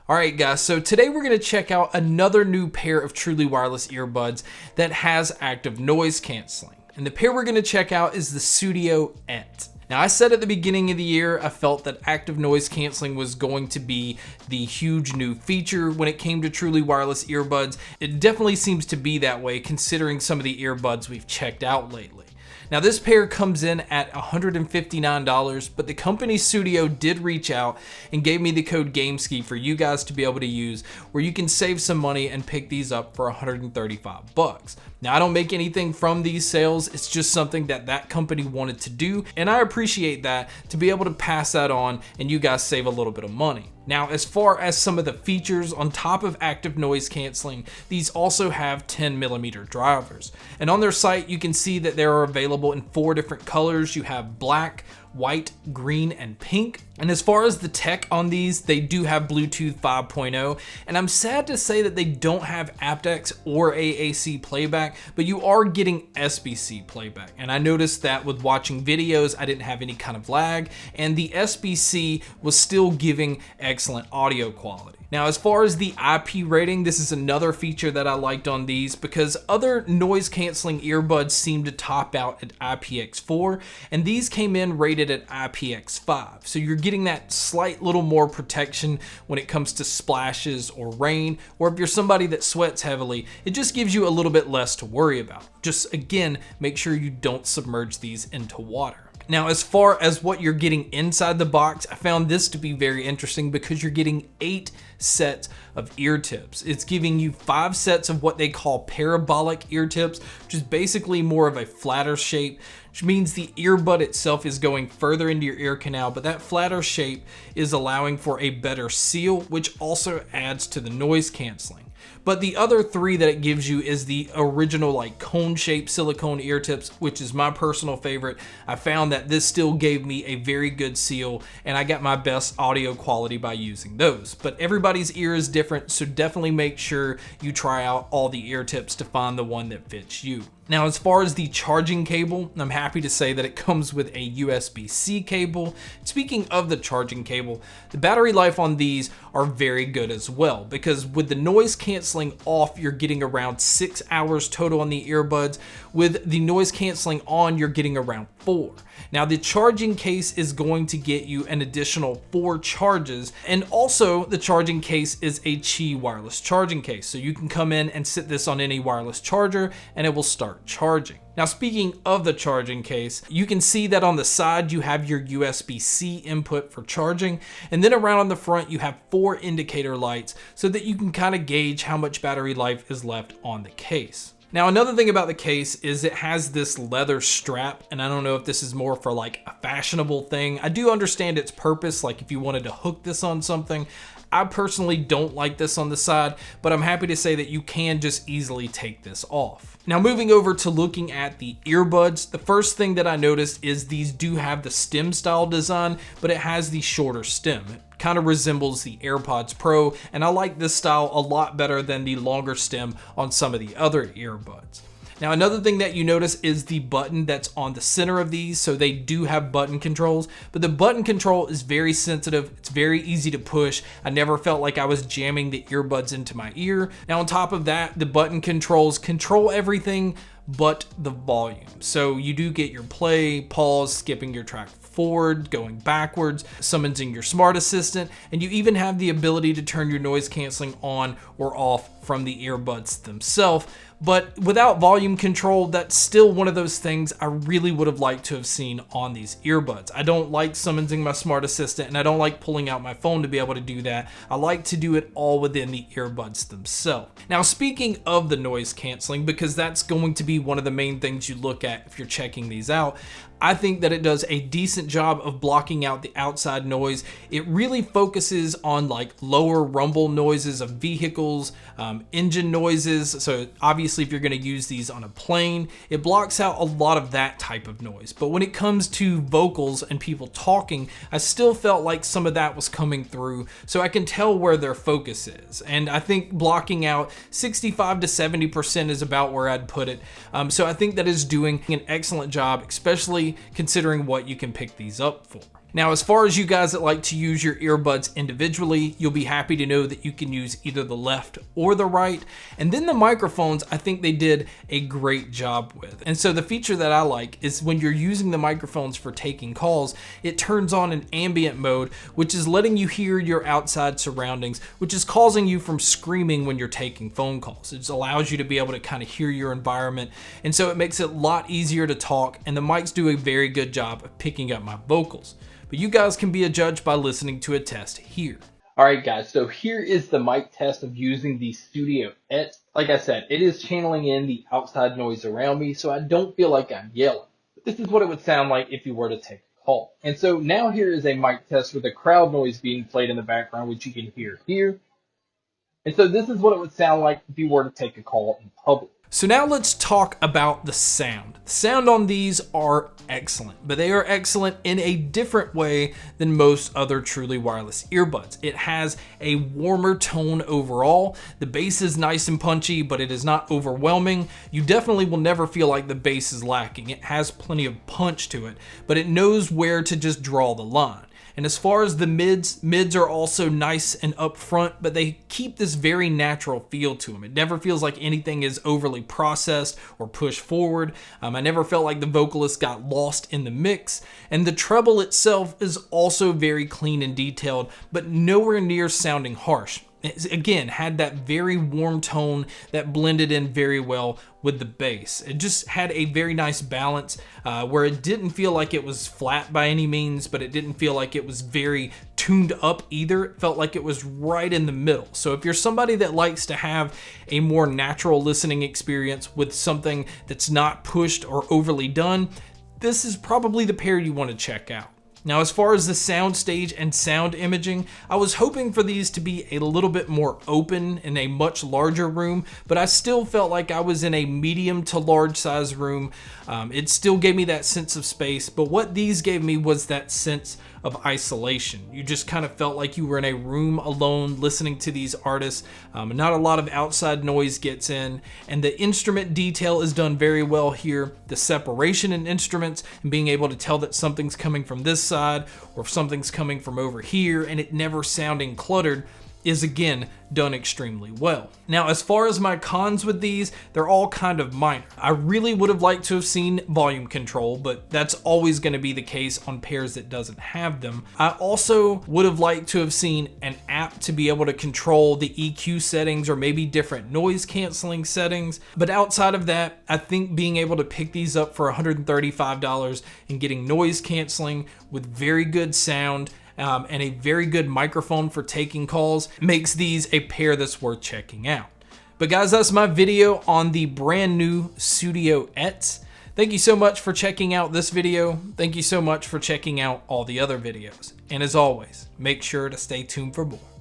Alright guys, so today we're going to check out another new pair of truly wireless earbuds that has active noise cancelling. And the pair we're going to check out is the Sudio Ett. Now I said at the beginning of the year, I felt that active noise cancelling was going to be the huge new feature when it came to truly wireless earbuds. It definitely seems to be that way considering some of the earbuds we've checked out lately. Now this pair comes in at $159, but the company Sudio did reach out and gave me the code Gamesky for you guys to be able to use, where you can save some money and pick these up for 135 bucks. Now I don't make anything from these sales, it's just something that that company wanted to do, and I appreciate that, to be able to pass that on and you guys save a little bit of money. Now, as far as some of the features, on top of active noise cancelling, these also have 10mm drivers. And on their site, you can see that they are available in 4 different colors. You have black, white, green, and pink. And as far as the tech on these, they do have Bluetooth 5.0, and I'm sad to say that they don't have aptX or AAC playback, but you are getting SBC playback. And I noticed that with watching videos, I didn't have any kind of lag, and the SBC was still giving excellent audio quality. Now, as far as the IP rating, this is another feature that I liked on these, because other noise canceling earbuds seem to top out at IPX4, and these came in rated at IPX5. So you're getting that slight little more protection when it comes to splashes or rain, or if you're somebody that sweats heavily, it just gives you a little bit less to worry about. Just again, make sure you don't submerge these into water. Now, as far as what you're getting inside the box, I found this to be very interesting because you're getting 8 sets of ear tips. It's giving you 5 sets of what they call parabolic ear tips, which is basically more of a flatter shape, which means the earbud itself is going further into your ear canal, but that flatter shape is allowing for a better seal, which also adds to the noise canceling. But the other 3 that it gives you is the original like cone-shaped silicone ear tips, which is my personal favorite. I found that this still gave me a very good seal, and I got my best audio quality by using those. But everybody's ear is different, so definitely make sure you try out all the ear tips to find the one that fits you. Now, as far as the charging cable, I'm happy to say that it comes with a USB-C cable. Speaking of the charging cable, the battery life on these are very good as well, because with the noise canceling off, you're getting around 6 hours total on the earbuds. With the noise canceling on, you're getting around 4. Now, the charging case is going to get you an additional 4 charges, and also the charging case is a Qi wireless charging case. So you can come in and sit this on any wireless charger and it will start charging. Now, speaking of the charging case, you can see that on the side you have your USB-C input for charging, and then around on the front you have 4 indicator lights so that you can kind of gauge how much battery life is left on the case. Now, another thing about the case is it has this leather strap, and I don't know if this is more for like a fashionable thing. I do understand its purpose, like if you wanted to hook this on something. I personally don't like this on the side, but I'm happy to say that you can just easily take this off. Now, moving over to looking at the earbuds, the first thing that I noticed is these do have the stem style design, but it has the shorter stem. It kind of resembles the AirPods Pro, and I like this style a lot better than the longer stem on some of the other earbuds. Now, another thing that you notice is the button that's on the center of these. So they do have button controls, but the button control is very sensitive. It's very easy to push. I never felt like I was jamming the earbuds into my ear. Now, on top of that, the button controls control everything but the volume. So you do get your play, pause, skipping your track forward, going backwards, summoning your smart assistant, and you even have the ability to turn your noise canceling on or off from the earbuds themselves. But without volume control, that's still one of those things I really would have liked to have seen on these earbuds. I don't like summoning my smart assistant, and I don't like pulling out my phone to be able to do that. I like to do it all within the earbuds themselves. Now, speaking of the noise canceling, because that's going to be one of the main things you look at if you're checking these out, I think that it does a decent job of blocking out the outside noise. It really focuses on like lower rumble noises of vehicles, engine noises. So obviously if you're going to use these on a plane, it blocks out a lot of that type of noise. But when it comes to vocals and people talking, I still felt like some of that was coming through. So I can tell where their focus is. And I think blocking out 65 to 70% is about where I'd put it. So I think that is doing an excellent job, especially considering what you can pick these up for. Now, as far as you guys that like to use your earbuds individually, you'll be happy to know that you can use either the left or the right. And then the microphones, I think they did a great job with. And so the feature that I like is when you're using the microphones for taking calls, it turns on an ambient mode, which is letting you hear your outside surroundings, which is causing you from screaming when you're taking phone calls. It just allows you to be able to kind of hear your environment. And so it makes it a lot easier to talk, and the mics do a very good job of picking up my vocals. But you guys can be a judge by listening to a test here. All right, guys, so here is the mic test of using the Sudio Ett. Like I said, it is channeling in the outside noise around me, so I don't feel like I'm yelling. But this is what it would sound like if you were to take a call. And so now here is a mic test with a crowd noise being played in the background, which you can hear here. And so this is what it would sound like if you were to take a call in public. So now let's talk about the sound. The sound on these are excellent, but they are excellent in a different way than most other truly wireless earbuds. It has a warmer tone overall. The bass is nice and punchy, but it is not overwhelming. You definitely will never feel like the bass is lacking. It has plenty of punch to it, but it knows where to just draw the line. And as far as the mids are also nice and upfront, but they keep this very natural feel to them. It never feels like anything is overly processed or pushed forward. I never felt like the vocalist got lost in the mix. And the treble itself is also very clean and detailed, but nowhere near sounding harsh. It, again, had that very warm tone that blended in very well with the bass. It just had a very nice balance where it didn't feel like it was flat by any means, but it didn't feel like it was very tuned up either. It felt like it was right in the middle. So if you're somebody that likes to have a more natural listening experience with something that's not pushed or overly done, this is probably the pair you want to check out. Now, as far as the sound stage and sound imaging, I was hoping for these to be a little bit more open in a much larger room, but I still felt like I was in a medium to large size room. It still gave me that sense of space, but what these gave me was that sense of isolation. You just kind of felt like you were in a room alone listening to these artists. Not a lot of outside noise gets in, and the instrument detail is done very well here. The separation in instruments and being able to tell that something's coming from this side or if something's coming from over here and it never sounding cluttered is again done extremely well. Now, as far as my cons with these, they're all kind of minor. I really would have liked to have seen volume control, but that's always going to be the case on pairs that doesn't have them. I also would have liked to have seen an app to be able to control the EQ settings or maybe different noise canceling settings. But outside of that, I think being able to pick these up for $135 and getting noise canceling with very good sound and a very good microphone for taking calls makes these a pair that's worth checking out. But guys, that's my video on the brand new Sudio Ett. Thank you so much for checking out this video. Thank you so much for checking out all the other videos. And as always, make sure to stay tuned for more.